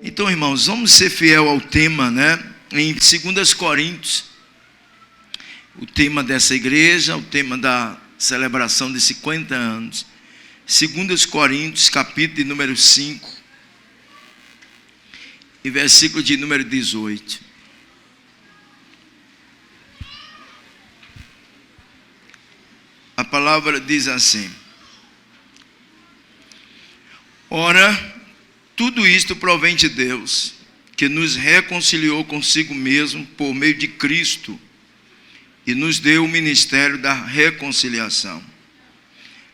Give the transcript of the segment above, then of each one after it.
Então, irmãos, vamos ser fiel ao tema, né? Em 2 Coríntios, o tema dessa igreja, o tema da celebração de 50 anos. 2 Coríntios, capítulo de número 5, e versículo de número 18. A palavra diz assim: ora, tudo isto provém de Deus, que nos reconciliou consigo mesmo por meio de Cristo e nos deu o ministério da reconciliação.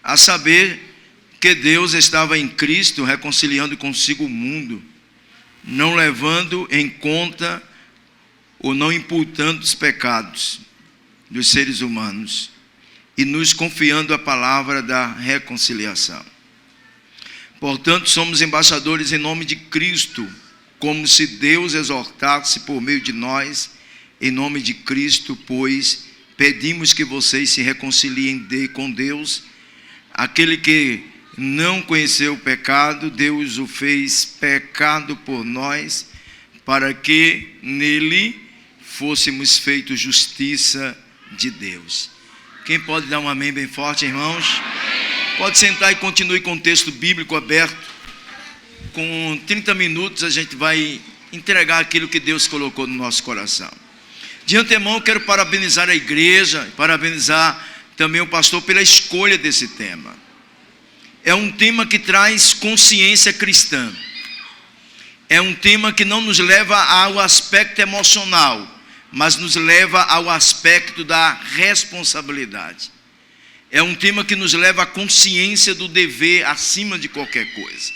A saber, que Deus estava em Cristo reconciliando consigo o mundo, não levando em conta ou não imputando os pecados dos seres humanos, e nos confiando a palavra da reconciliação. Portanto, somos embaixadores em nome de Cristo, como se Deus exortasse por meio de nós, em nome de Cristo, pois pedimos que vocês se reconciliem com Deus. Aquele que não conheceu o pecado, Deus o fez pecado por nós, para que nele fôssemos feitos justiça de Deus. Quem pode dar um amém bem forte, irmãos? Pode sentar e continue com o texto bíblico aberto. Com 30 minutos a gente vai entregar aquilo que Deus colocou no nosso coração. De antemão eu quero parabenizar a igreja, parabenizar também o pastor pela escolha desse tema. É um tema que traz consciência cristã. É um tema que não nos leva ao aspecto emocional, mas nos leva ao aspecto da responsabilidade. É um tema que nos leva à consciência do dever acima de qualquer coisa.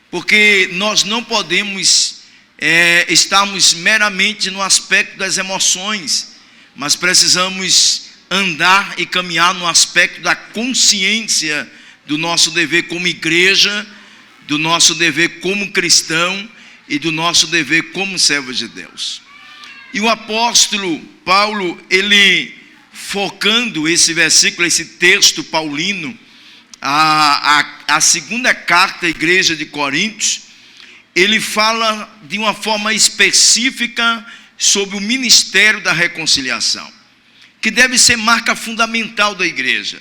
Porque nós não podemos estarmos meramente no aspecto das emoções, mas precisamos andar e caminhar no aspecto da consciência do nosso dever como igreja, do nosso dever como cristão e do nosso dever como servos de Deus. E o apóstolo Paulo, ele focando esse versículo, esse texto paulino, a segunda carta à igreja de Coríntios, ele fala de uma forma específica sobre o ministério da reconciliação, que deve ser marca fundamental da igreja.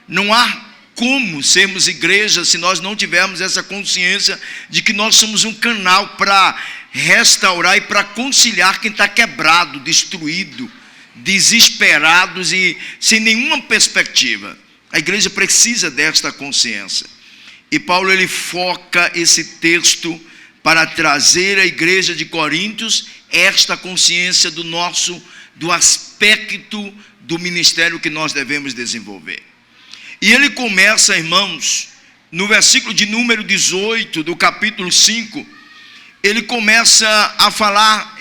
Não há como sermos igreja se nós não tivermos essa consciência de que nós somos um canal para restaurar e para conciliar quem está quebrado, destruído, desesperados e sem nenhuma perspectiva. A igreja precisa desta consciência. E Paulo, ele foca esse texto para trazer à igreja de Coríntios esta consciência do aspecto do ministério que nós devemos desenvolver. E ele começa, irmãos, no versículo de número 18 do capítulo 5, ele começa a falar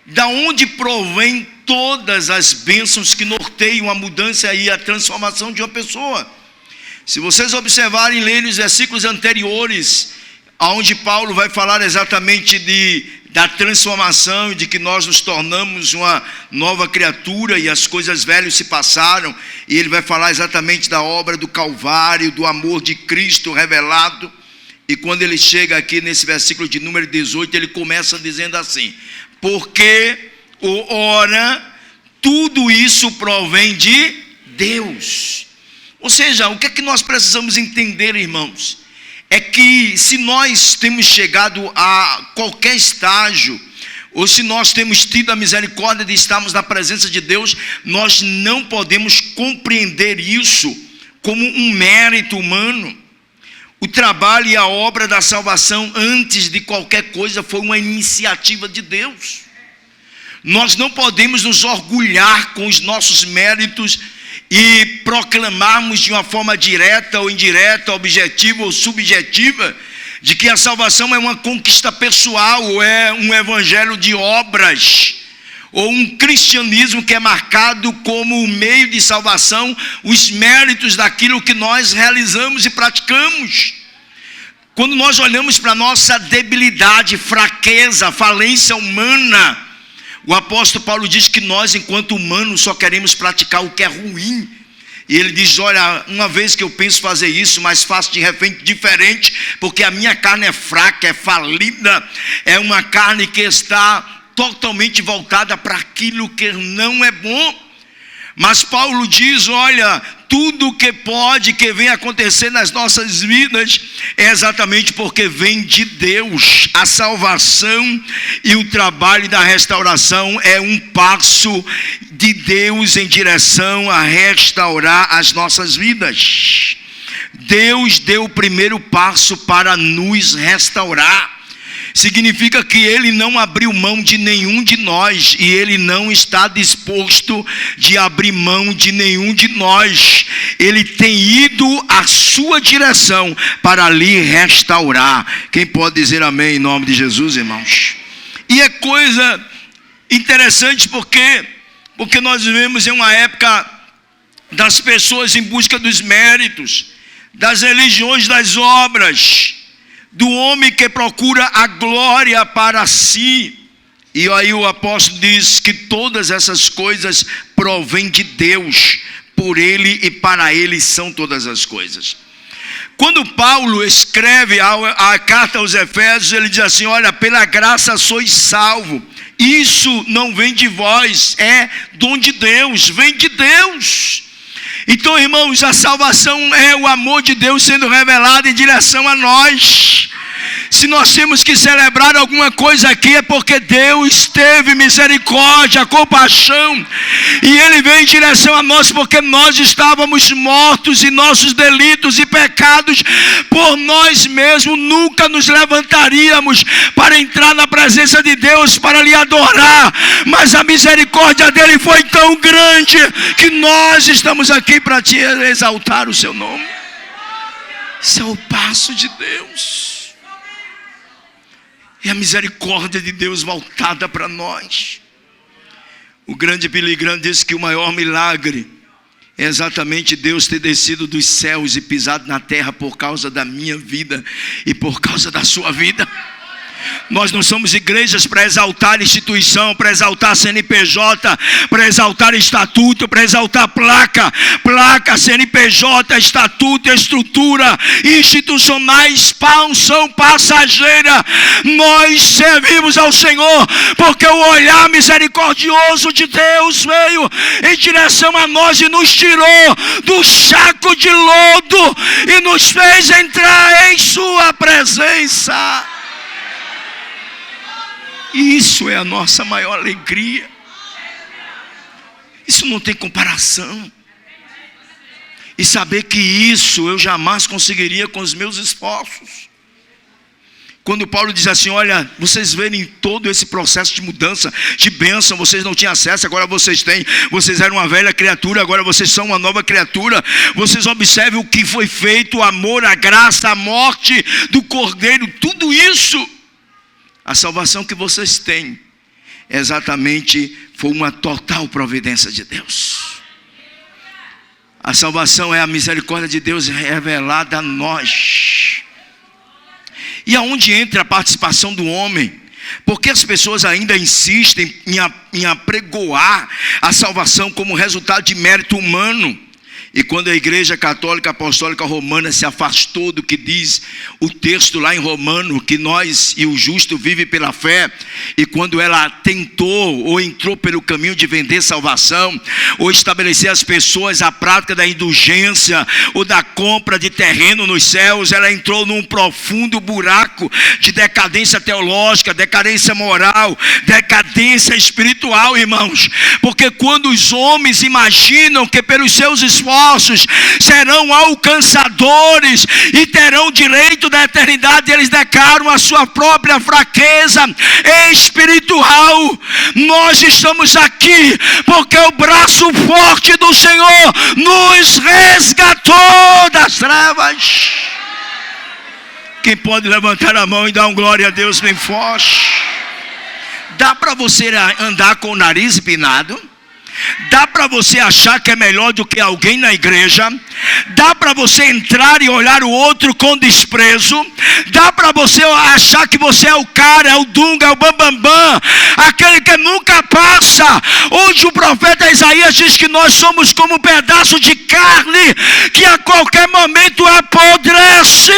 da onde provém todas as bênçãos que norteiam a mudança e a transformação de uma pessoa. Se vocês observarem e lerem os versículos anteriores, onde Paulo vai falar exatamente da transformação e de que nós nos tornamos uma nova criatura e as coisas velhas se passaram, e ele vai falar exatamente da obra do Calvário, do amor de Cristo revelado. E quando ele chega aqui nesse versículo de número 18, ele começa dizendo assim: porque ora, tudo isso provém de Deus. Ou seja, o que é que nós precisamos entender, irmãos? É que se nós temos chegado a qualquer estágio, ou se nós temos tido a misericórdia de estarmos na presença de Deus, nós não podemos compreender isso como um mérito humano. O trabalho e a obra da salvação, antes de qualquer coisa, foi uma iniciativa de Deus. Nós não podemos nos orgulhar com os nossos méritos e proclamarmos de uma forma direta ou indireta, objetiva ou subjetiva, de que a salvação é uma conquista pessoal, ou é um evangelho de obras, ou um cristianismo que é marcado como o meio de salvação, os méritos daquilo que nós realizamos e praticamos. Quando nós olhamos para a nossa debilidade, fraqueza, falência humana, o apóstolo Paulo diz que nós, enquanto humanos, só queremos praticar o que é ruim. E ele diz: olha, uma vez que eu penso fazer isso, mas faço de repente diferente, porque a minha carne é fraca, é falida, é uma carne que está totalmente voltada para aquilo que não é bom. Mas Paulo diz: olha, tudo que pode, que vem acontecer nas nossas vidas, é exatamente porque vem de Deus. A salvação e o trabalho da restauração é um passo de Deus em direção a restaurar as nossas vidas. Deus deu o primeiro passo para nos restaurar. Significa que Ele não abriu mão de nenhum de nós, e Ele não está disposto de abrir mão de nenhum de nós. Ele tem ido à sua direção para lhe restaurar. Quem pode dizer amém em nome de Jesus, irmãos? E é coisa interessante porque nós vivemos em uma época das pessoas em busca dos méritos, das religiões das obras, do homem que procura a glória para si. E aí o apóstolo diz que todas essas coisas provêm de Deus, por Ele e para Ele são todas as coisas. Quando Paulo escreve a carta aos Efésios, ele diz assim: olha, pela graça sois salvo. Isso não vem de vós, é dom de Deus, vem de Deus. Então, irmãos, a salvação é o amor de Deus sendo revelado em direção a nós. Se nós temos que celebrar alguma coisa aqui, é porque Deus teve misericórdia, compaixão, e Ele veio em direção a nós, porque nós estávamos mortos em nossos delitos e pecados. Por nós mesmos nunca nos levantaríamos para entrar na presença de Deus, para lhe adorar, mas a misericórdia dele foi tão grande, que nós estamos aqui para te exaltar o seu nome. Esse é o passo de Deus. É a misericórdia de Deus voltada para nós. O grande Billy Graham disse que o maior milagre é exatamente Deus ter descido dos céus e pisado na terra por causa da minha vida e por causa da sua vida. Nós não somos igrejas para exaltar instituição, para exaltar CNPJ, para exaltar estatuto, para exaltar placa, CNPJ, estatuto, estrutura institucionais são passageira. Nós servimos ao Senhor porque o olhar misericordioso de Deus veio em direção a nós e nos tirou do saco de lodo e nos fez entrar em sua presença. Isso é a nossa maior alegria. Isso não tem comparação. E saber que isso eu jamais conseguiria com os meus esforços. Quando Paulo diz assim: olha, vocês verem todo esse processo de mudança, de bênção, vocês não tinham acesso, agora vocês têm. Vocês eram uma velha criatura, agora vocês são uma nova criatura. Vocês observem o que foi feito, o amor, a graça, a morte do Cordeiro, tudo isso. A salvação que vocês têm exatamente foi uma total providência de Deus. A salvação é a misericórdia de Deus revelada a nós. E aonde entra a participação do homem? Porque as pessoas ainda insistem em apregoar a salvação como resultado de mérito humano. E quando a Igreja Católica Apostólica Romana se afastou do que diz o texto lá em Romano, que nós e o justo vive pela fé, e quando ela tentou ou entrou pelo caminho de vender salvação, ou estabelecer às pessoas a prática da indulgência, ou da compra de terreno nos céus, ela entrou num profundo buraco de decadência teológica, decadência moral, decadência espiritual, irmãos. Porque quando os homens imaginam que pelos seus esforços serão alcançadores e terão direito da eternidade, eles declaram a sua própria fraqueza espiritual. Nós estamos aqui porque o braço forte do Senhor nos resgatou das trevas. Quem pode levantar a mão e dar um glória a Deus bem forte? Dá para você andar com o nariz empinado? Dá para você achar que é melhor do que alguém na igreja? Dá para você entrar e olhar o outro com desprezo. Dá para você achar que você é o cara, é o dunga, é o bambambam, aquele que nunca passa. Onde o profeta Isaías diz que nós somos como um pedaço de carne que a qualquer momento apodrece,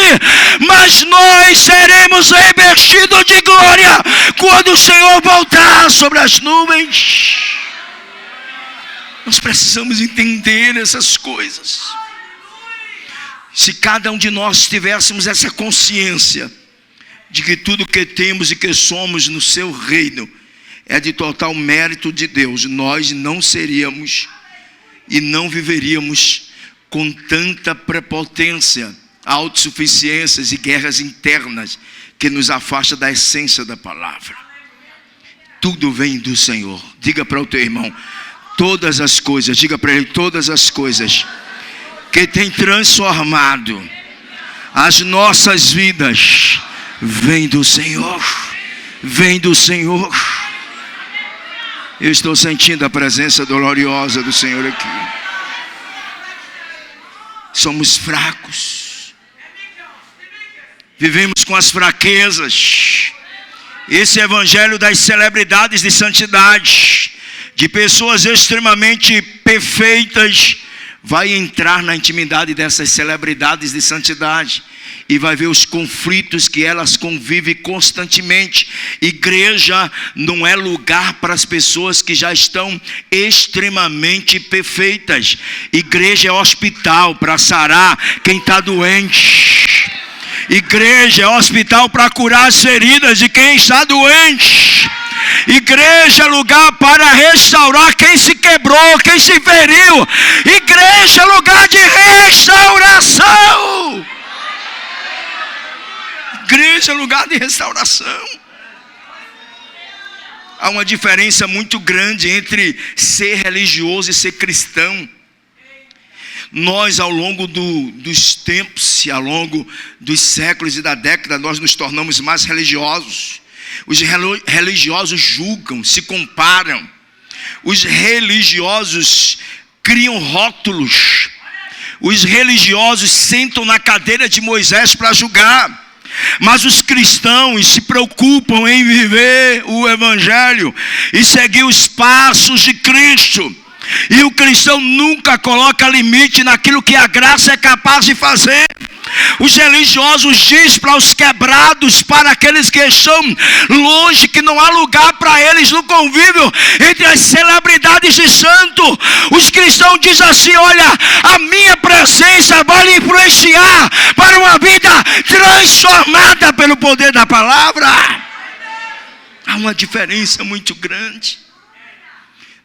mas nós seremos revestidos de glória quando o Senhor voltar sobre as nuvens. Nós precisamos entender essas coisas. Se cada um de nós tivéssemos essa consciência de que tudo que temos e que somos no seu reino é de total mérito de Deus, nós não seríamos e não viveríamos com tanta prepotência, autossuficiências e guerras internas que nos afasta da essência da palavra. Tudo vem do Senhor. Diga para o teu irmão, todas as coisas, diga para ele, todas as coisas que tem transformado as nossas vidas, vem do Senhor, vem do Senhor. Eu estou sentindo a presença gloriosa do Senhor aqui. Somos fracos, vivemos com as fraquezas. Esse evangelho das celebridades de santidade, de pessoas extremamente perfeitas, vai entrar na intimidade dessas celebridades de santidade e vai ver os conflitos que elas convivem constantemente. Igreja não é lugar para as pessoas que já estão extremamente perfeitas. Igreja é hospital para sarar quem está doente. Igreja é hospital para curar as feridas de quem está doente. Igreja é lugar para restaurar quem se quebrou, quem se feriu. Igreja é lugar de restauração. Igreja é lugar de restauração. Há uma diferença muito grande entre ser religioso e ser cristão. Nós, ao longo dos tempos e ao longo dos séculos e da década, nós nos tornamos mais religiosos. Os religiosos julgam, se comparam. Os religiosos criam rótulos. Os religiosos sentam na cadeira de Moisés para julgar. Mas os cristãos se preocupam em viver o evangelho e seguir os passos de Cristo. E o cristão nunca coloca limite naquilo que a graça é capaz de fazer. Os religiosos dizem para os quebrados, para aqueles que estão longe, que não há lugar para eles no convívio entre as celebridades de santo. Os cristãos dizem assim: olha, a minha presença vai lhe influenciar para uma vida transformada pelo poder da palavra. Há uma diferença muito grande.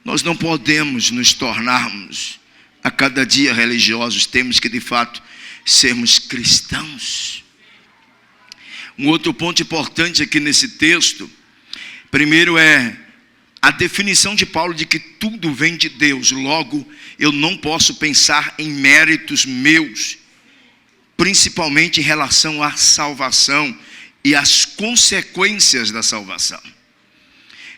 Nós não podemos nos tornarmos a cada dia religiosos. Temos que de fato sermos cristãos. Um outro ponto importante aqui nesse texto, primeiro é a definição de Paulo de que tudo vem de Deus. Logo, eu não posso pensar em méritos meus, principalmente em relação à salvação e às consequências da salvação.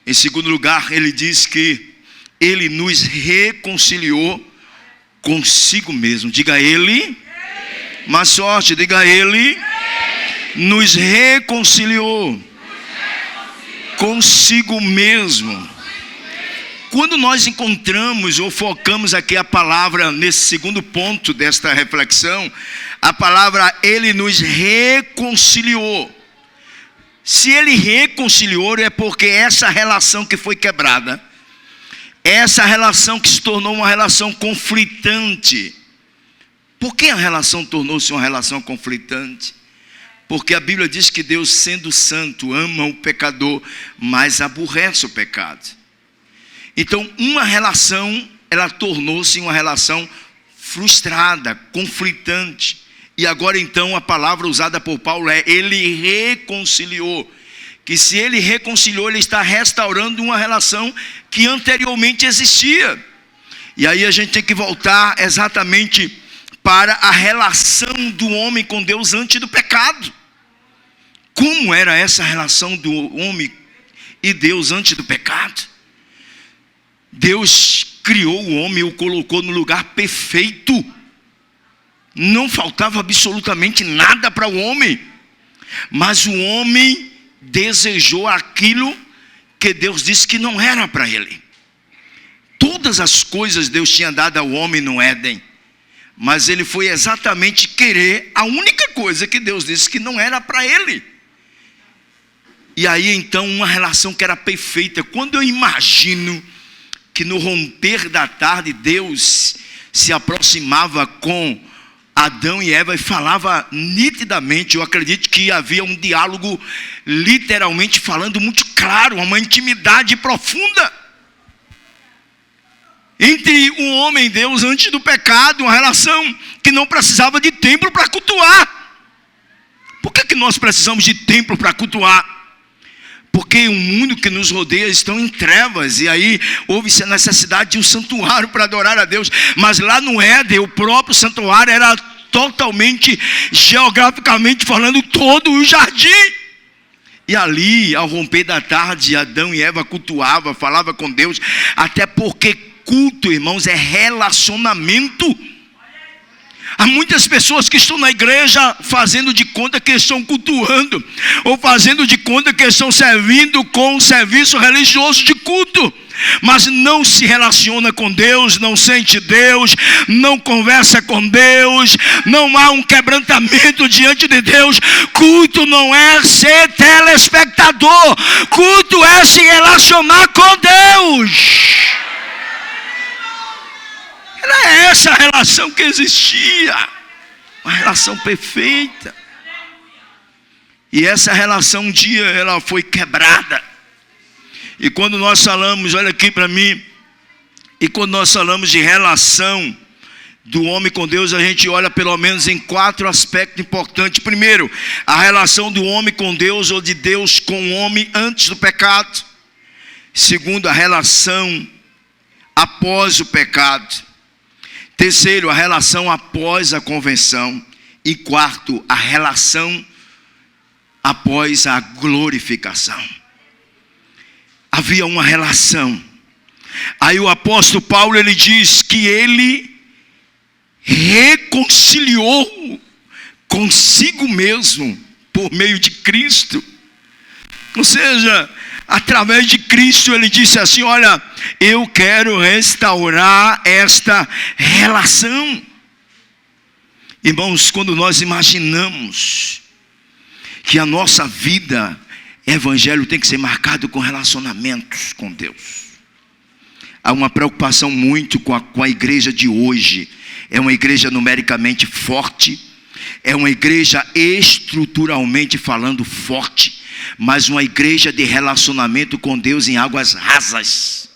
Em segundo lugar, ele diz que ele nos reconciliou consigo mesmo. Diga ele. Mais sorte, diga ele. Nos reconciliou consigo mesmo. Quando nós encontramos ou focamos aqui a palavra nesse segundo ponto desta reflexão, a palavra ele nos reconciliou. Se ele reconciliou, é porque essa relação que foi quebrada, essa relação que se tornou uma relação conflitante. Por que a relação tornou-se uma relação conflitante? Porque a Bíblia diz que Deus, sendo santo, ama o pecador, mas aborrece o pecado. Então, uma relação, ela tornou-se uma relação frustrada, conflitante. E agora então a palavra usada por Paulo é ele reconciliou. Que se ele reconciliou, ele está restaurando uma relação que anteriormente existia. E aí a gente tem que voltar exatamente para a relação do homem com Deus antes do pecado. Como era essa relação do homem e Deus antes do pecado? Deus criou o homem e o colocou no lugar perfeito. não faltava absolutamente nada para o homem, mas o homem desejou aquilo que Deus disse que não era para ele. Todas as coisas Deus tinha dado ao homem no Éden, mas ele foi exatamente querer a única coisa que Deus disse que não era para ele. E aí então uma relação que era perfeita. Quando eu imagino que no romper da tarde Deus se aproximava com Adão e Eva e falava nitidamente, eu acredito que havia um diálogo literalmente falando muito claro, uma intimidade profunda entre um homem e Deus antes do pecado, uma relação que não precisava de templo para cultuar. Por que nós precisamos de templo para cultuar? Porque o mundo que nos rodeia estão em trevas, e aí houve-se a necessidade de um santuário para adorar a Deus. Mas lá no Éden, o próprio santuário era totalmente, geograficamente falando, todo o jardim. E ali, ao romper da tarde, Adão e Eva cultuavam, falavam com Deus, até porque culto, irmãos, é relacionamento. Há muitas pessoas que estão na igreja fazendo de conta que estão cultuando, ou fazendo de conta que estão servindo com um serviço religioso de culto, mas não se relaciona com Deus, não sente Deus, não conversa com Deus, não há um quebrantamento diante de Deus. Culto não é ser telespectador, culto é se relacionar com Deus. Era essa a relação que existia, uma relação perfeita. E essa relação um dia ela foi quebrada. E quando nós falamos, olha aqui para mim, e quando nós falamos de relação do homem com Deus, a gente olha pelo menos em 4 aspectos importantes. Primeiro, a relação do homem com Deus, ou de Deus com o homem antes do pecado. Segundo, a relação após o pecado. Terceiro, a relação após a convenção. E quarto, a relação após a glorificação. Havia uma relação. Aí o apóstolo Paulo, ele diz que ele reconciliou consigo mesmo por meio de Cristo. Ou seja, através de Cristo ele disse assim: olha, eu quero restaurar esta relação. Irmãos, quando nós imaginamos que a nossa vida, evangelho tem que ser marcado com relacionamentos com Deus, há uma preocupação muito com a igreja de hoje. É uma igreja numericamente forte, é uma igreja estruturalmente falando forte, mas uma igreja de relacionamento com Deus em águas rasas.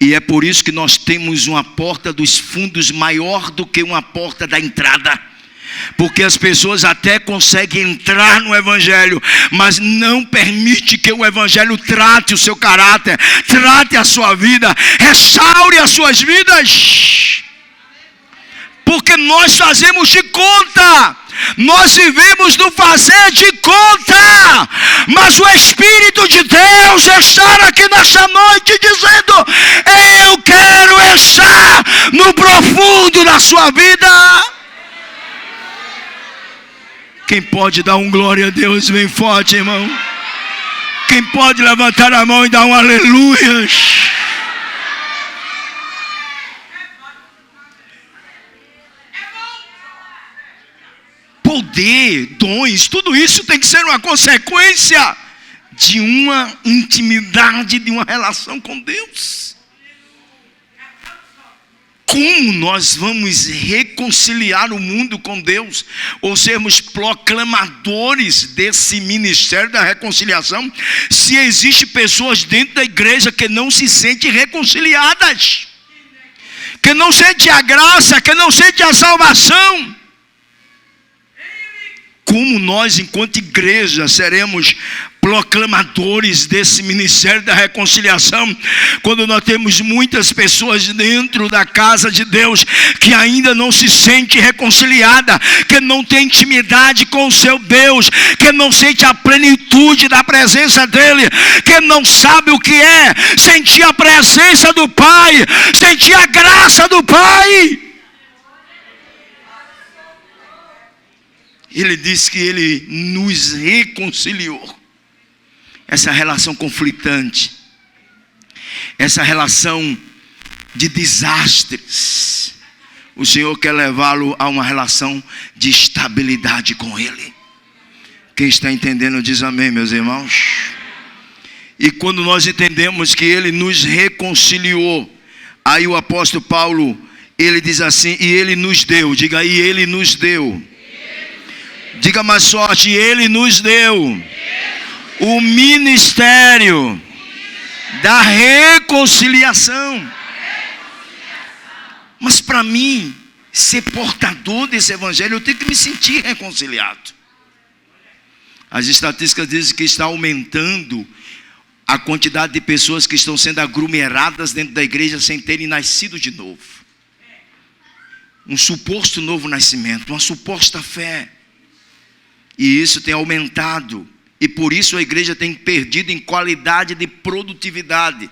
E é por isso que nós temos uma porta dos fundos maior do que uma porta da entrada. Porque as pessoas até conseguem entrar no evangelho, mas não permite que o evangelho trate o seu caráter, trate a sua vida, restaure as suas vidas. Porque nós fazemos de conta, nós vivemos no fazer de conta, mas o Espírito de Deus está aqui nesta noite dizendo: eu quero estar no profundo da sua vida. Quem pode dar um glória a Deus bem forte, irmão? Quem pode levantar a mão e dar um aleluia? Poder, dons, tudo isso tem que ser uma consequência de uma intimidade, de uma relação com Deus. Como nós vamos reconciliar o mundo com Deus, ou sermos proclamadores desse ministério da reconciliação, se existem pessoas dentro da igreja que não se sentem reconciliadas, que não sentem a graça, que não sentem a salvação? Como nós, enquanto igreja, seremos proclamadores desse ministério da reconciliação, quando nós temos muitas pessoas dentro da casa de Deus que ainda não se sente reconciliada, que não tem intimidade com o seu Deus, que não sente a plenitude da presença dele, que não sabe o que é sentir a presença do Pai, sentir a graça do Pai? ele diz que ele nos reconciliou. Essa relação conflitante, essa relação de desastres, o Senhor quer levá-lo a uma relação de estabilidade com Ele. Quem está entendendo diz amém, meus irmãos. E quando nós entendemos que Ele nos reconciliou, aí o apóstolo Paulo, ele diz assim, e Ele nos deu. Diga aí, Ele nos deu. Diga mais forte, Ele nos deu o ministério da reconciliação. Mas para mim, ser portador desse evangelho, eu tenho que me sentir reconciliado. As estatísticas dizem que está aumentando a quantidade de pessoas que estão sendo aglomeradas dentro da igreja sem terem nascido de novo. Um suposto novo nascimento, uma suposta fé. E isso tem aumentado. E por isso a igreja tem perdido em qualidade de produtividade.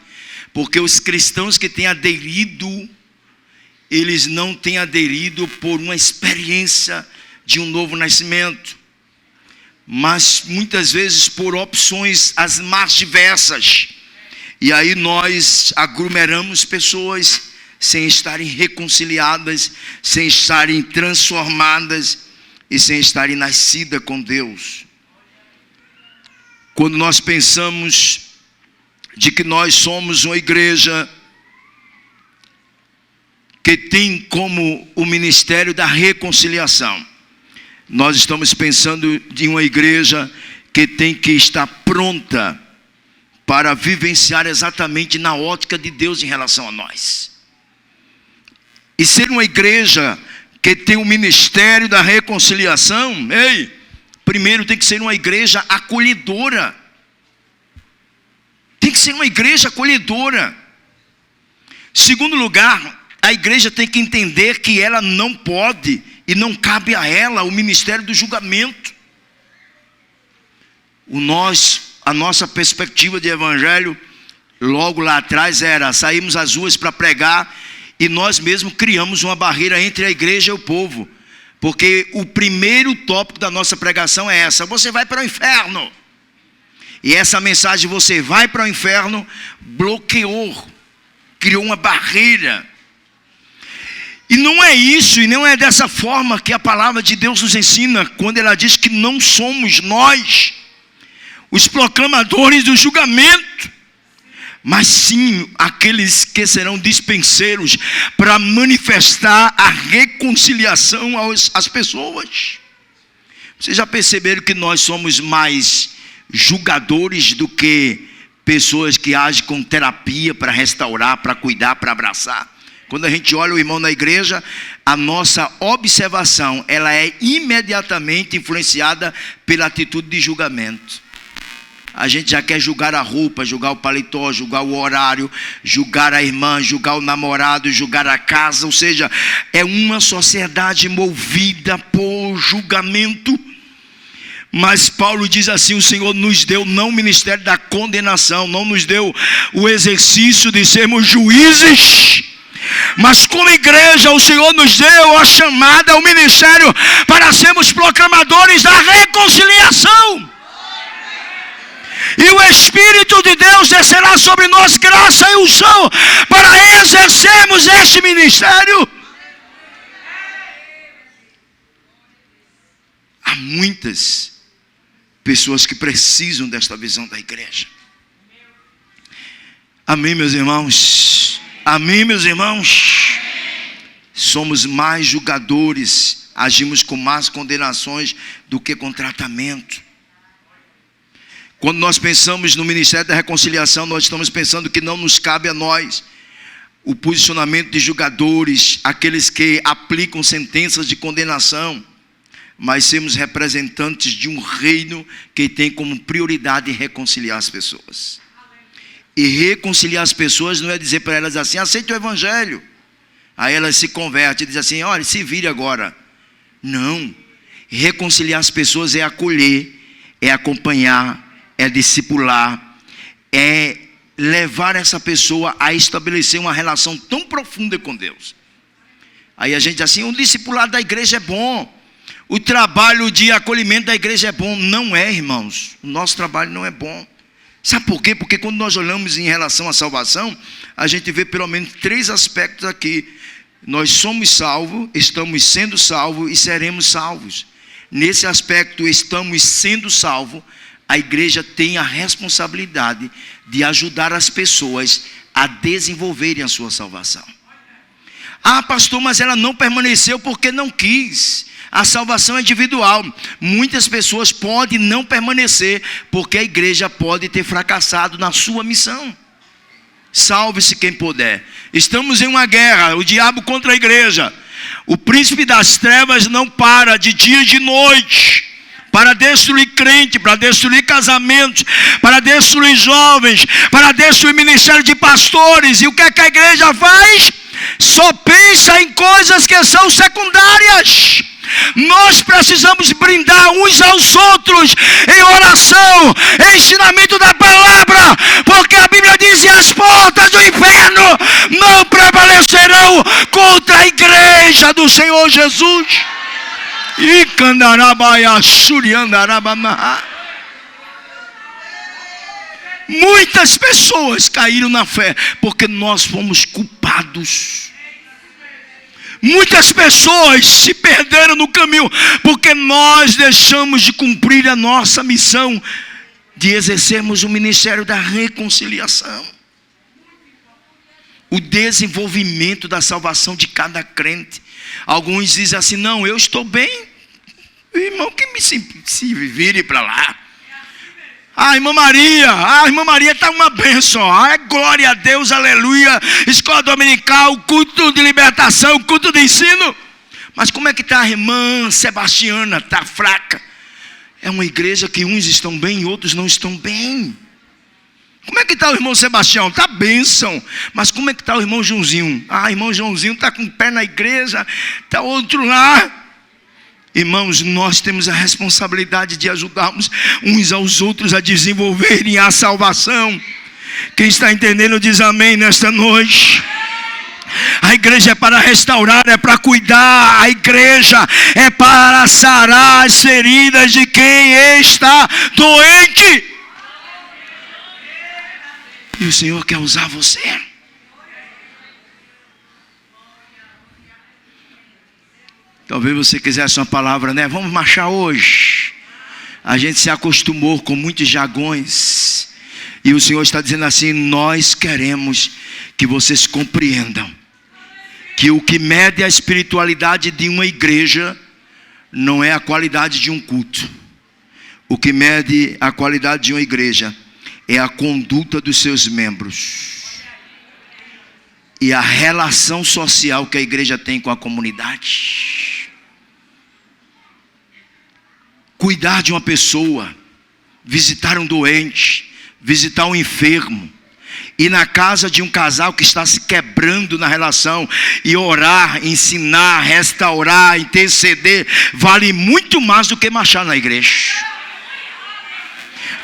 Porque os cristãos que têm aderido, eles não têm aderido por uma experiência de um novo nascimento, mas muitas vezes por opções as mais diversas. E aí nós aglomeramos pessoas sem estarem reconciliadas, sem estarem transformadas e sem estarem nascidas com Deus. Quando nós pensamos de que nós somos uma igreja que tem como o ministério da reconciliação, nós estamos pensando de uma igreja que tem que estar pronta para vivenciar exatamente na ótica de Deus em relação a nós. E ser uma igreja que tem o ministério da reconciliação, primeiro tem que ser uma igreja acolhedora. Tem que ser uma igreja acolhedora. Segundo lugar, a igreja tem que entender que ela não pode e não cabe a ela o ministério do julgamento. A nossa perspectiva de evangelho, logo lá atrás, era saímos às ruas para pregar e nós mesmos criamos uma barreira entre a igreja e o povo. Porque o primeiro tópico da nossa pregação é essa: você vai para o inferno. E essa mensagem, você vai para o inferno, bloqueou, criou uma barreira. E não é isso, e não é dessa forma que a palavra de Deus nos ensina, quando ela diz que não somos nós os proclamadores do julgamento, mas sim aqueles que serão dispenseiros para manifestar a reconciliação às pessoas. Vocês já perceberam que nós somos mais julgadores do que pessoas que agem com terapia para restaurar, para cuidar, para abraçar? Quando a gente olha o irmão na igreja, a nossa observação, ela é imediatamente influenciada pela atitude de julgamento. A gente já quer julgar a roupa, julgar o paletó, julgar o horário, julgar a irmã, julgar o namorado, julgar a casa. Ou seja, é uma sociedade movida por julgamento. Mas Paulo diz assim: o Senhor nos deu não o ministério da condenação, não nos deu o exercício de sermos juízes, mas como igreja o Senhor nos deu a chamada, o ministério para sermos proclamadores da reconciliação. E o Espírito de Deus descerá sobre nós graça e unção para exercermos este ministério. Há muitas pessoas que precisam desta visão da igreja. Amém, meus irmãos? Amém, meus irmãos? Somos mais julgadores, agimos com más condenações do que com tratamento. Quando nós pensamos no ministério da reconciliação, nós estamos pensando que não nos cabe a nós o posicionamento de julgadores, aqueles que aplicam sentenças de condenação, mas sermos representantes de um reino que tem como prioridade reconciliar as pessoas. E reconciliar as pessoas não é dizer para elas assim: aceite o evangelho. Aí elas se convertem e dizem assim: olha, se vire agora. Não. Reconciliar as pessoas é acolher, é acompanhar, é discipular, é levar essa pessoa a estabelecer uma relação tão profunda com Deus. Aí a gente diz assim: um discipulado da igreja é bom. o trabalho de acolhimento da igreja é bom. Não é, irmãos. O nosso trabalho não é bom. Sabe por quê? Porque quando nós olhamos em relação à salvação, a gente vê pelo menos 3 aspectos aqui. Nós somos salvos, estamos sendo salvos e seremos salvos. Nesse aspecto, estamos sendo salvos, a igreja tem a responsabilidade de ajudar as pessoas a desenvolverem a sua salvação. Ah, pastor, mas ela não permaneceu porque não quis. A salvação é individual. Muitas pessoas podem não permanecer porque a igreja pode ter fracassado na sua missão. Salve-se quem puder. Estamos em uma guerra, o diabo contra a igreja. O príncipe das trevas não para de dia e de noite para destruir crente, para destruir casamentos, para destruir jovens, para destruir ministério de pastores. E o que é que a igreja faz? Só pensa em coisas que são secundárias. Nós precisamos brindar uns aos outros em oração, em ensinamento da palavra, porque a Bíblia diz: e as portas do inferno não prevalecerão contra a igreja do Senhor Jesus. E muitas pessoas caíram na fé porque nós fomos culpados. Muitas pessoas se perderam no caminho porque nós deixamos de cumprir a nossa missão de exercermos o ministério da reconciliação. O desenvolvimento da salvação de cada crente. Alguns dizem assim: não, eu estou bem. Irmão, que se vire para lá. A irmã Maria está uma bênção. Glória a Deus, aleluia. Escola dominical, culto de libertação, culto de ensino. Mas como é que está a irmã Sebastiana? Está fraca. É uma igreja que uns estão bem e outros não estão bem. Como é que está o irmão Sebastião? Está bênção. Mas como é que está o irmão Joãozinho? Irmão Joãozinho está com o pé na igreja, está outro lá. Irmãos, nós temos a responsabilidade de ajudarmos uns aos outros a desenvolverem a salvação. Quem está entendendo diz amém nesta noite. A igreja é para restaurar, é para cuidar. A igreja é para sarar as feridas de quem está doente. E o Senhor quer usar você. Talvez você quisesse uma palavra, né? Vamos marchar hoje. A gente se acostumou com muitos jargões. E o Senhor está dizendo assim: nós queremos que vocês compreendam que o que mede a espiritualidade de uma igreja não é a qualidade de um culto. O que mede a qualidade de uma igreja é a conduta dos seus membros e a relação social que a igreja tem com a comunidade. Cuidar de uma pessoa, visitar um doente, visitar um enfermo, ir na casa de um casal que está se quebrando na relação e orar, ensinar, restaurar, interceder, vale muito mais do que marchar na igreja.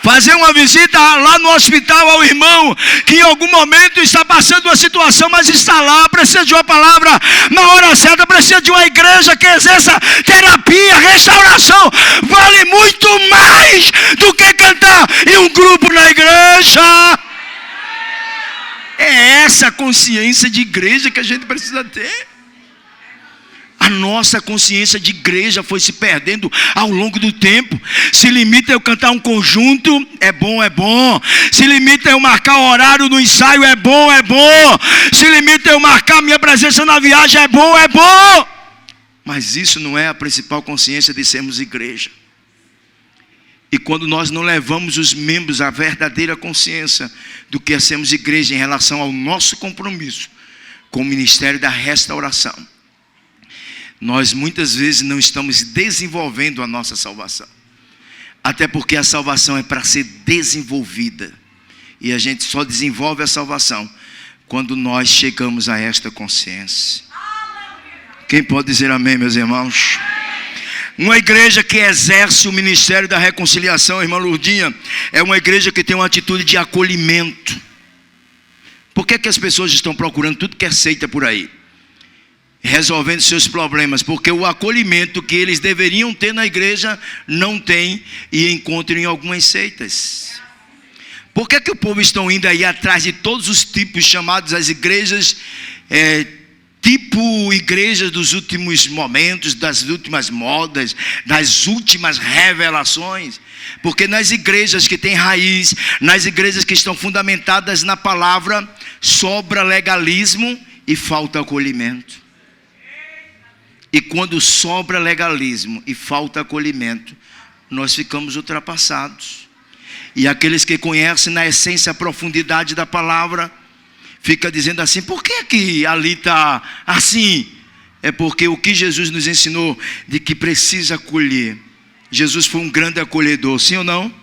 Fazer uma visita lá no hospital ao irmão que em algum momento está passando uma situação, mas está lá, precisa de uma palavra na hora certa, precisa de uma igreja que exerça terapia, restauração, vale muito mais do que cantar em um grupo na igreja. É essa consciência de igreja que a gente precisa ter. A nossa consciência de igreja foi se perdendo ao longo do tempo. Se limita a eu cantar um conjunto, é bom, é bom. Se limita a eu marcar o horário no ensaio, é bom, é bom. Se limita a eu marcar minha presença na viagem, é bom, é bom. Mas isso não é a principal consciência de sermos igreja. E quando nós não levamos os membros à verdadeira consciência do que é sermos igreja em relação ao nosso compromisso com o ministério da restauração, nós muitas vezes não estamos desenvolvendo a nossa salvação. Até porque a salvação é para ser desenvolvida. E a gente só desenvolve a salvação quando nós chegamos a esta consciência. Quem pode dizer amém, meus irmãos? Uma igreja que exerce o ministério da reconciliação, irmã Lourdinha, é uma igreja que tem uma atitude de acolhimento. Por que as pessoas estão procurando tudo que é seita por aí? resolvendo seus problemas, porque o acolhimento que eles deveriam ter na igreja não tem, e encontram em algumas seitas. Por que o povo estão indo aí atrás de todos os tipos chamados as igrejas, tipo igrejas dos últimos momentos, das últimas modas, das últimas revelações? Porque nas igrejas que têm raiz, nas igrejas que estão fundamentadas na palavra, sobra legalismo e falta acolhimento. E quando sobra legalismo e falta acolhimento, nós ficamos ultrapassados. E aqueles que conhecem na essência a profundidade da palavra, fica dizendo assim: por que ali está assim? É porque o que Jesus nos ensinou de que precisa acolher. Jesus foi um grande acolhedor, sim ou não?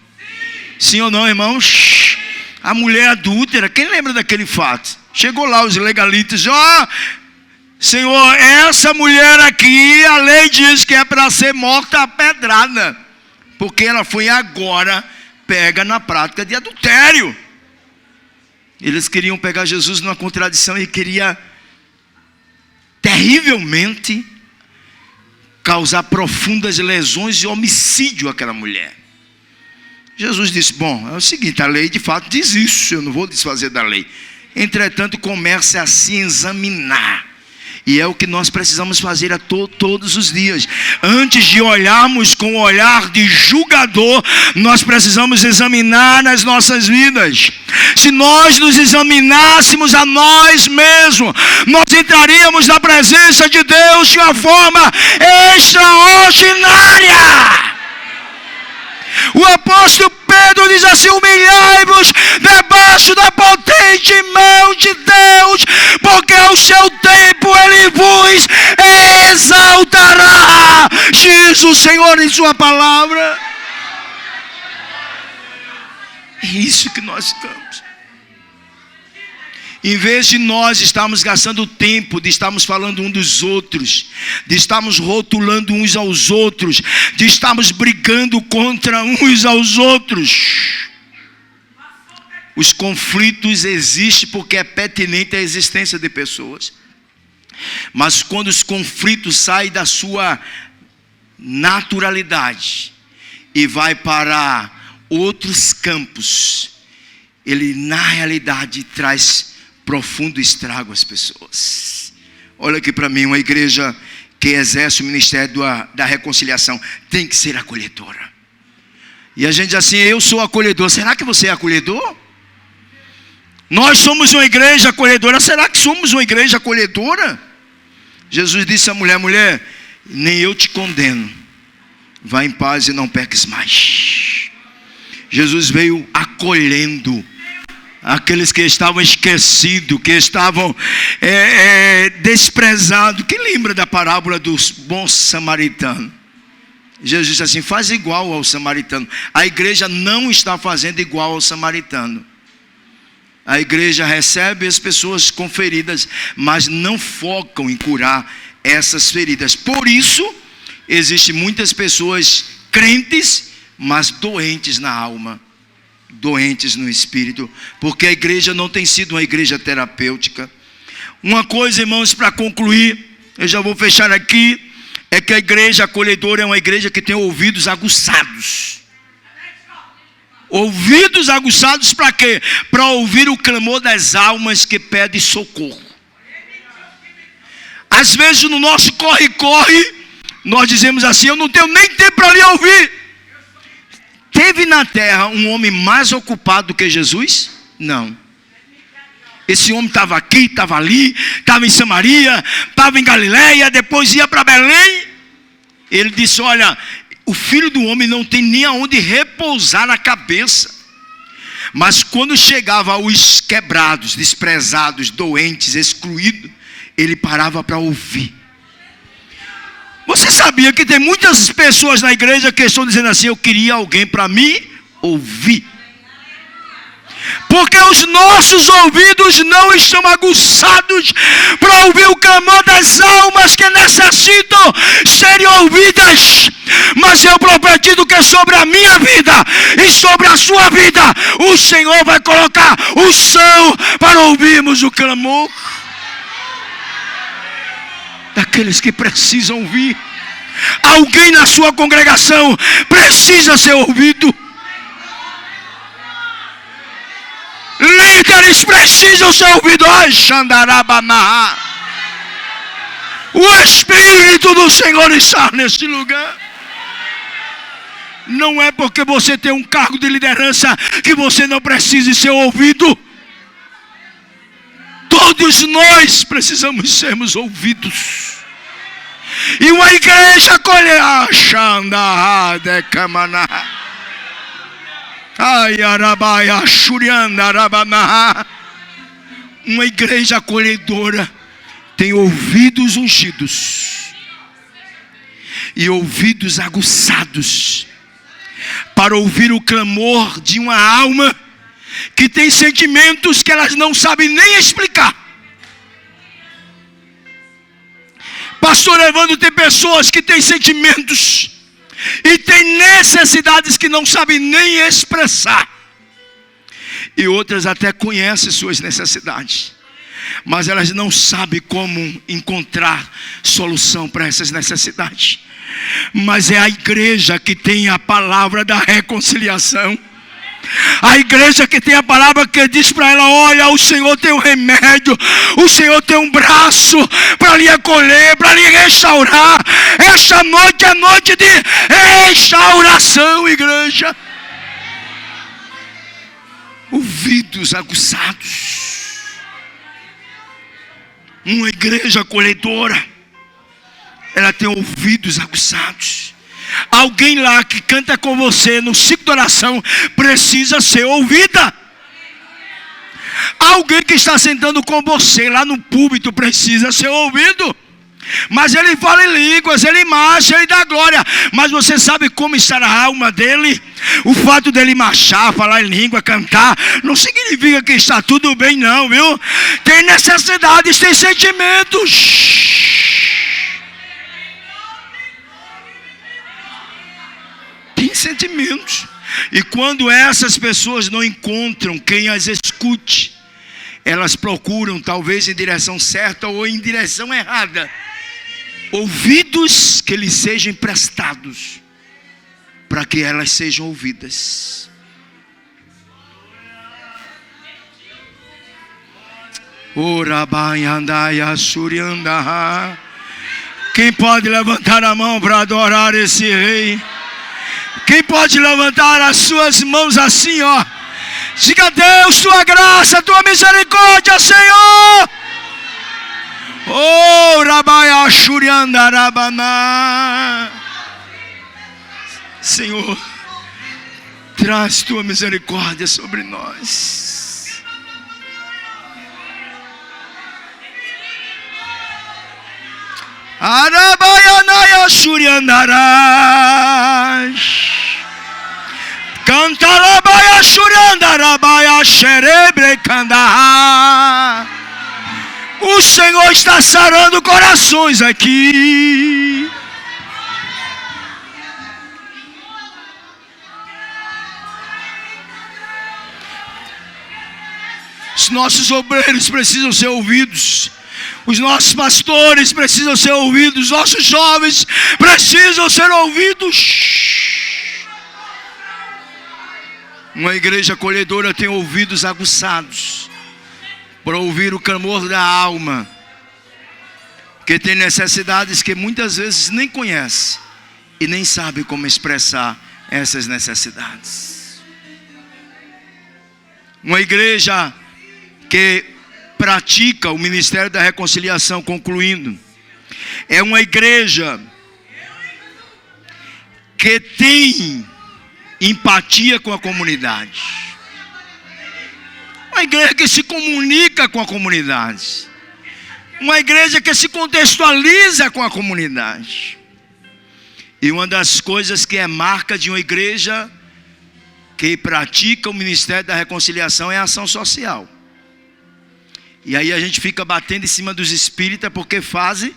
Sim ou não, irmãos? A mulher adúltera, quem lembra daquele fato? Chegou lá os legalistas: Senhor, essa mulher aqui, a lei diz que é para ser morta a pedrada, porque ela foi agora pega na prática de adultério. Eles queriam pegar Jesus numa contradição e queria terrivelmente causar profundas lesões e homicídio àquela mulher. Jesus disse: bom, é o seguinte, a lei de fato diz isso, eu não vou desfazer da lei. Entretanto, comece a se examinar. E é o que nós precisamos fazer todos os dias. Antes de olharmos com o olhar de julgador, nós precisamos examinar nas nossas vidas. Se nós nos examinássemos a nós mesmos, nós entraríamos na presença de Deus de uma forma extraordinária. O apóstolo Pedro diz assim: humilhai-vos debaixo da potente mão de Deus, porque ao seu tempo Ele vos exaltará, diz o Senhor em sua palavra. É isso que nós estamos. Em vez de nós estarmos gastando tempo, de estarmos falando uns dos outros, de estarmos rotulando uns aos outros, de estarmos brigando contra uns aos outros. Os conflitos existem porque é pertinente à existência de pessoas. Mas quando os conflitos saem da sua naturalidade e vai para outros campos, ele na realidade traz profundo estrago às pessoas. Olha aqui para mim, uma igreja que exerce o ministério da reconciliação tem que ser acolhedora. E a gente diz assim: eu sou acolhedor. Será que você é acolhedor? Nós somos uma igreja acolhedora. Será que somos uma igreja acolhedora? Jesus disse à mulher: mulher, nem eu te condeno, vá em paz e não peques mais. Jesus veio acolhendo aqueles que estavam esquecidos, que estavam desprezados. Quem lembra da parábola do bom samaritano? Jesus disse assim: faz igual ao samaritano. A igreja não está fazendo igual ao samaritano. A igreja recebe as pessoas com feridas, mas não focam em curar essas feridas. Por isso, existem muitas pessoas crentes, mas doentes na alma, doentes no espírito, porque a igreja não tem sido uma igreja terapêutica. Uma coisa, irmãos, para concluir, eu já vou fechar aqui, é que a igreja acolhedora é uma igreja que tem ouvidos aguçados. Ouvidos aguçados para quê? Para ouvir o clamor das almas que pedem socorro. Às vezes no nosso corre-corre, nós dizemos assim: eu não tenho nem tempo para lhe ouvir. Teve na terra um homem mais ocupado do que Jesus? Não. Esse homem estava aqui, estava ali, estava em Samaria, estava em Galileia, depois ia para Belém. Ele disse: olha, o filho do homem não tem nem aonde repousar a cabeça. Mas quando chegava aos quebrados, desprezados, doentes, excluídos, ele parava para ouvir. Você sabia que tem muitas pessoas na igreja que estão dizendo assim: eu queria alguém para me ouvir. Porque os nossos ouvidos não estão aguçados para ouvir o clamor das almas que necessitam serem ouvidas. Mas eu profetizo que sobre a minha vida e sobre a sua vida, o Senhor vai colocar o som para ouvirmos o clamor. daqueles que precisam ouvir. Alguém na sua congregação precisa ser ouvido. Líderes precisam ser ouvidos. O Espírito do Senhor está neste lugar. Não é porque você tem um cargo de liderança que você não precise ser ouvido. Todos nós precisamos sermos ouvidos. E uma igreja uma igreja acolhedora tem ouvidos ungidos e ouvidos aguçados para ouvir o clamor de uma alma que tem sentimentos que elas não sabem nem explicar. Pastor Evandro, tem pessoas que têm sentimentos e têm necessidades que não sabem nem expressar. E outras até conhecem suas necessidades, mas elas não sabem como encontrar solução para essas necessidades. Mas é a igreja que tem a palavra da reconciliação. A igreja que tem a palavra que diz para ela: olha, o Senhor tem um remédio, o Senhor tem um braço para lhe acolher, para lhe restaurar. Esta noite é noite de restauração, igreja. Ouvidos aguçados. Uma igreja acolhedora, ela tem ouvidos aguçados. Alguém lá que canta com você no ciclo de oração precisa ser ouvida. Alguém que está sentando com você lá no púlpito precisa ser ouvido. Mas ele fala em línguas, ele marcha, ele dá glória. Mas você sabe como está a alma dele? O fato dele marchar, falar em língua, cantar, não significa que está tudo bem não, viu? Tem necessidades, tem sentimentos. Tem sentimentos. E quando essas pessoas não encontram quem as escute, elas procuram, talvez em direção certa ou em direção errada, ouvidos que lhes sejam emprestados, para que elas sejam ouvidas. Quem pode levantar a mão para adorar esse rei? Quem pode levantar as suas mãos assim, ó? Diga: Deus, tua graça, tua misericórdia, Senhor. Oh, Rabaia Shuriandarabana. Senhor, traz tua misericórdia sobre nós. Arabaia Shuriandarash. Cantarabaia Shuriandarabaia Xerebre Candará. O Senhor está sarando corações aqui. Os nossos obreiros precisam ser ouvidos. Os nossos pastores precisam ser ouvidos. Os nossos jovens precisam ser ouvidos. Uma igreja acolhedora tem ouvidos aguçados para ouvir o clamor da alma, que tem necessidades que muitas vezes nem conhece e nem sabe como expressar essas necessidades. Uma igreja que pratica o ministério da reconciliação, concluindo, é uma igreja que tem empatia com a comunidade. Uma igreja que se comunica com a comunidade. Uma igreja que se contextualiza com a comunidade. E uma das coisas que é marca de uma igreja que pratica o ministério da reconciliação é a ação social. E aí a gente fica batendo em cima dos espíritas porque faz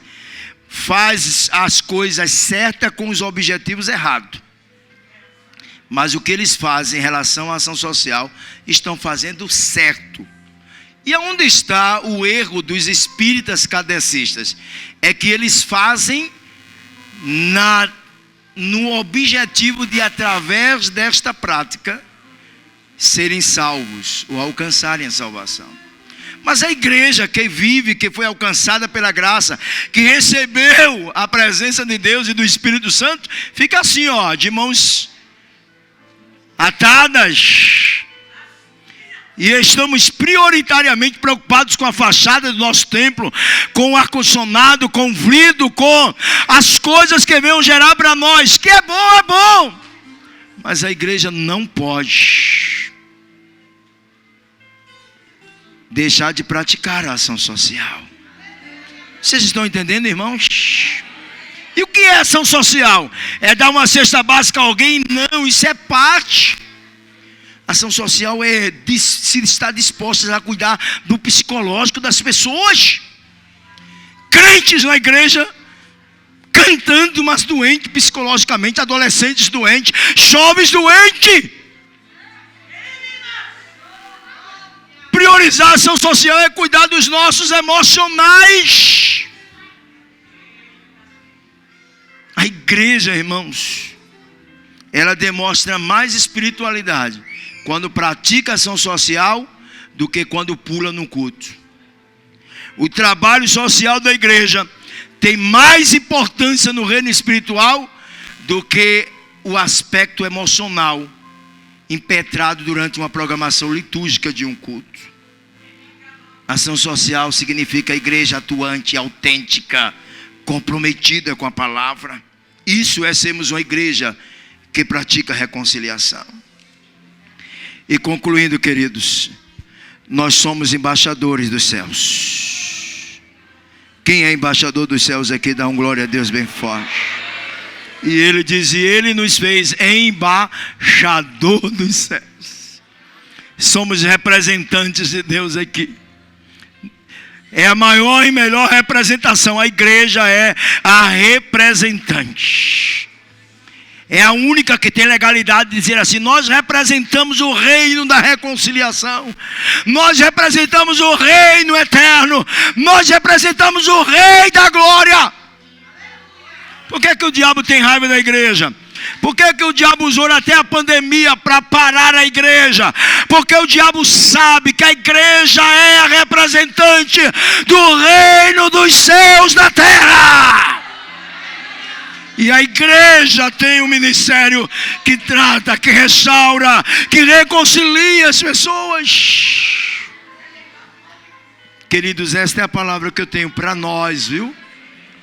as coisas certas com os objetivos errados. Mas o que eles fazem em relação à ação social, estão fazendo certo. E aonde está o erro dos espíritas kardecistas? É que eles fazem no objetivo de, através desta prática, serem salvos ou alcançarem a salvação. Mas a igreja que vive, que foi alcançada pela graça, que recebeu a presença de Deus e do Espírito Santo, fica assim, ó, de mãos atadas. E estamos prioritariamente preocupados com a fachada do nosso templo, com o ar-condicionado, com o vidro, com as coisas que venham gerar para nós, que é bom. Mas a igreja não pode deixar de praticar a ação social. Vocês estão entendendo, irmãos? E o que é ação social? É dar uma cesta básica a alguém? Não, isso é parte. Ação social é se estar dispostos a cuidar do psicológico das pessoas. Crentes na igreja, cantando, mas doentes psicologicamente, adolescentes doentes, jovens doentes. Priorizar a ação social é cuidar dos nossos emocionais. A igreja, irmãos, ela demonstra mais espiritualidade quando pratica ação social do que quando pula no culto. O trabalho social da igreja tem mais importância no reino espiritual do que o aspecto emocional impetrado durante uma programação litúrgica de um culto. Ação social significa a igreja atuante, autêntica, comprometida com a palavra. Isso é sermos uma igreja que pratica reconciliação. E concluindo, queridos, nós somos embaixadores dos céus. Quem é embaixador dos céus aqui, dá um glória a Deus bem forte. E ele diz, e ele nos fez embaixador dos céus. Somos representantes de Deus aqui. É a maior e melhor representação. A igreja é a representante. É a única que tem legalidade de dizer assim: nós representamos o reino da reconciliação, nós representamos o reino eterno, nós representamos o rei da glória. Por que o diabo tem raiva da igreja? Por que o diabo usou até a pandemia para parar a igreja? Porque o diabo sabe que a igreja é a representante do reino dos céus da terra. E a igreja tem um ministério que trata, que restaura, que reconcilia as pessoas. Queridos, esta é a palavra que eu tenho para nós, viu?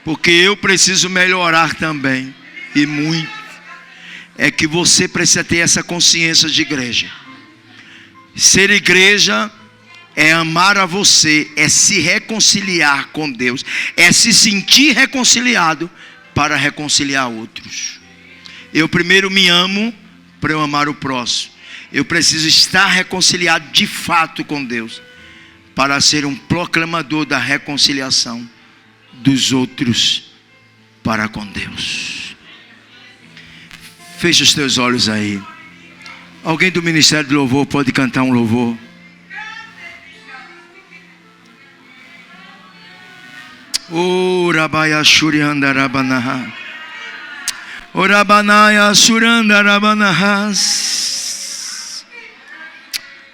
Porque eu preciso melhorar também, e muito. É que você precisa ter essa consciência de igreja. Ser igreja é amar a você, é se reconciliar com Deus, é se sentir reconciliado para reconciliar outros. Eu primeiro me amo para eu amar o próximo. Eu preciso estar reconciliado de fato com Deus para ser um proclamador da reconciliação dos outros para com Deus. Feche os teus olhos aí. Alguém do Ministério de Louvor pode cantar um louvor? Orabaya Shuriandarabanaha. Orabanaya Surandarabanaha.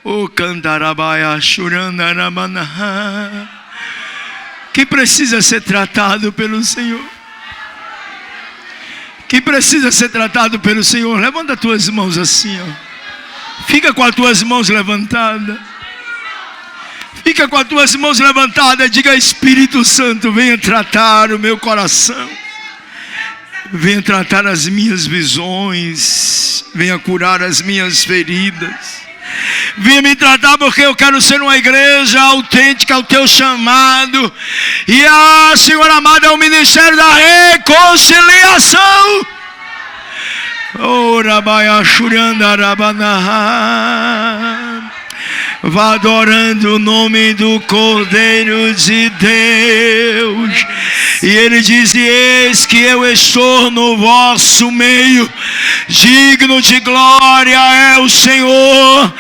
O Cantarabaya Shuriandarabanaha. Que precisa ser tratado pelo Senhor. Que precisa ser tratado pelo Senhor. Levanta as tuas mãos assim, ó. Fica com as tuas mãos levantadas. Fica com as tuas mãos levantadas. Diga: Espírito Santo, venha tratar o meu coração. Venha tratar as minhas visões. Venha curar as minhas feridas. Venha me tratar, porque eu quero ser uma igreja autêntica ao teu chamado. E Senhor amado, é o ministério da reconciliação. Orabaya Shuriandarabanaha. Vá adorando o nome do Cordeiro de Deus. E ele diz: eis que eu estou no vosso meio, digno de glória é o Senhor,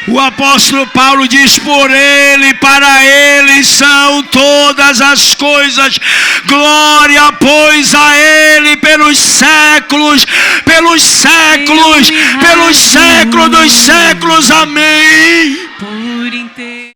O apóstolo Paulo diz: por ele, para ele são todas as coisas. Glória, pois, a ele pelos séculos, pelos séculos, pelos séculos dos séculos. Amém. Por inteiro.